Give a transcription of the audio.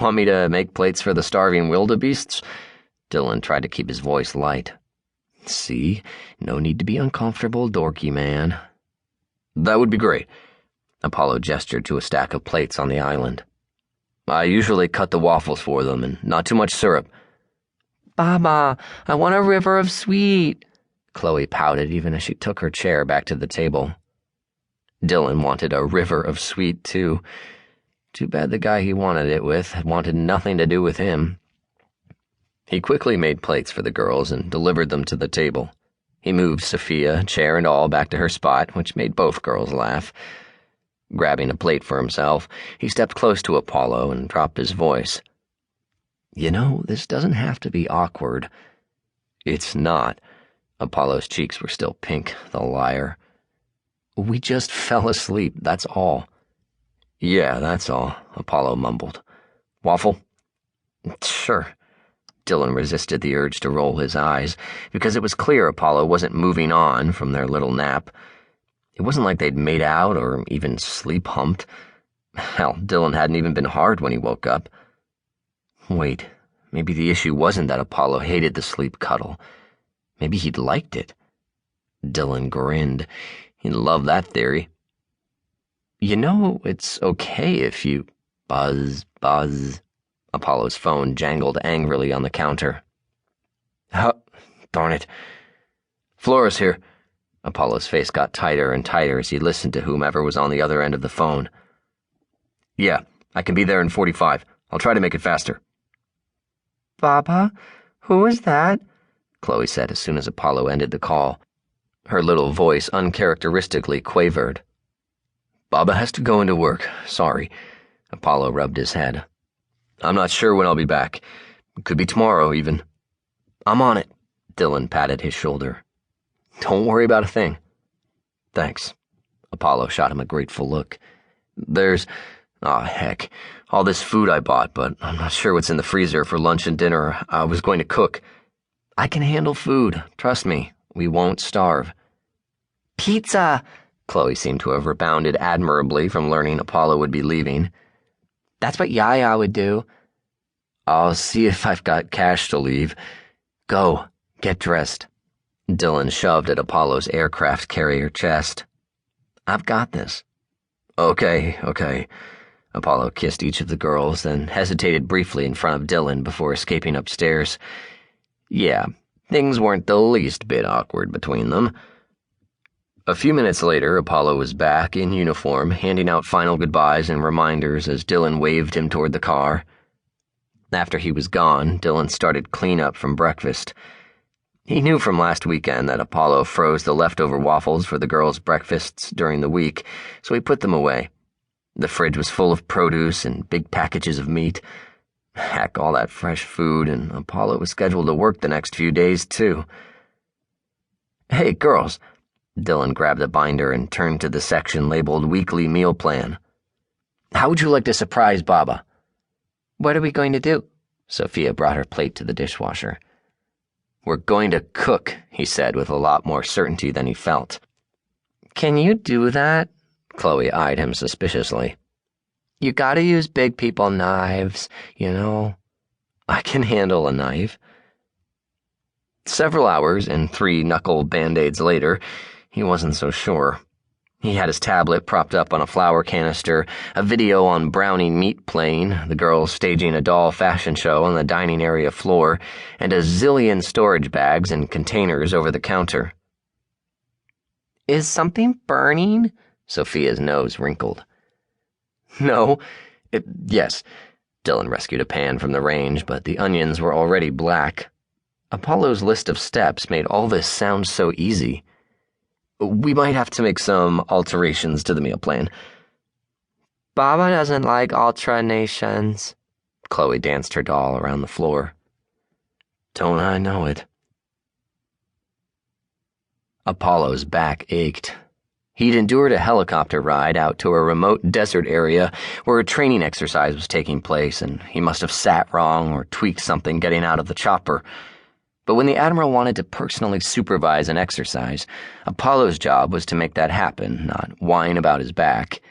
Want me to make plates for the starving wildebeests? Dylan tried to keep his voice light. See? No need to be uncomfortable, dorky man. That would be great. Apollo gestured to a stack of plates on the island. I usually cut the waffles for them, and not too much syrup. Baba, I want a river of sweet, Chloe pouted even as she took her chair back to the table. Dylan wanted a river of sweet, too. Too bad the guy he wanted it with had wanted nothing to do with him. He quickly made plates for the girls and delivered them to the table. He moved Sophia, chair and all, back to her spot, which made both girls laugh. Grabbing a plate for himself, he stepped close to Apollo and dropped his voice. You know, this doesn't have to be awkward. It's not. Apollo's cheeks were still pink, the liar. We just fell asleep, that's all. Yeah, that's all, Apollo mumbled. Waffle? Sure. Dylan resisted the urge to roll his eyes, because it was clear Apollo wasn't moving on from their little nap. It wasn't like they'd made out or even sleep-humped. Hell, Dylan hadn't even been hard when he woke up. Wait, maybe the issue wasn't that Apollo hated the sleep cuddle. Maybe he'd liked it. Dylan grinned. He loved that theory. You know, it's okay if you... Buzz. Apollo's phone jangled angrily on the counter. Darn it. Floros here. Apollo's face got tighter and tighter as he listened to whomever was on the other end of the phone. Yeah, I can be there in 45. I'll try to make it faster. Baba? Who is that? Chloe said as soon as Apollo ended the call. Her little voice uncharacteristically quavered. Baba has to go into work. Sorry. Apollo rubbed his head. I'm not sure when I'll be back. It could be tomorrow, even. I'm on it. Dylan patted his shoulder. Don't worry about a thing. Thanks. Apollo shot him a grateful look. There's... heck. All this food I bought, but I'm not sure what's in the freezer for lunch and dinner. I was going to cook. I can handle food. Trust me. We won't starve. Pizza! Chloe seemed to have rebounded admirably from learning Apollo would be leaving. That's what Yaya would do. I'll see if I've got cash to leave. Go. Get dressed. Dylan shoved at Apollo's aircraft carrier chest. I've got this. Okay. Apollo kissed each of the girls, then hesitated briefly in front of Dylan before escaping upstairs. Yeah, things weren't the least bit awkward between them. A few minutes later, Apollo was back in uniform, handing out final goodbyes and reminders as Dylan waved him toward the car. After he was gone, Dylan started cleanup from breakfast. He knew from last weekend that Apollo froze the leftover waffles for the girls' breakfasts during the week, so he put them away. The fridge was full of produce and big packages of meat. Heck, all that fresh food, and Apollo was scheduled to work the next few days, too. Hey, girls. Dylan grabbed a binder and turned to the section labeled Weekly Meal Plan. How would you like to surprise Baba? What are we going to do? Sophia brought her plate to the dishwasher. We're going to cook, he said with a lot more certainty than he felt. Can you do that? Chloe eyed him suspiciously. You gotta use big people knives, you know. I can handle a knife. Several hours and 3 knuckle band-aids later, he wasn't so sure. He had his tablet propped up on a flour canister, a video on browning meat playing, the girls staging a doll fashion show on the dining area floor, and a zillion storage bags and containers over the counter. Is something burning? Sophia's nose wrinkled. No. Yes. Dylan rescued a pan from the range, but the onions were already black. Apollo's list of steps made all this sound so easy. We might have to make some alterations to the meal plan. Baba doesn't like alterations. Chloe danced her doll around the floor. Don't I know it? Apollo's back ached. He'd endured a helicopter ride out to a remote desert area where a training exercise was taking place, and he must have sat wrong or tweaked something getting out of the chopper. But when the Admiral wanted to personally supervise an exercise, Apollo's job was to make that happen, not whine about his back.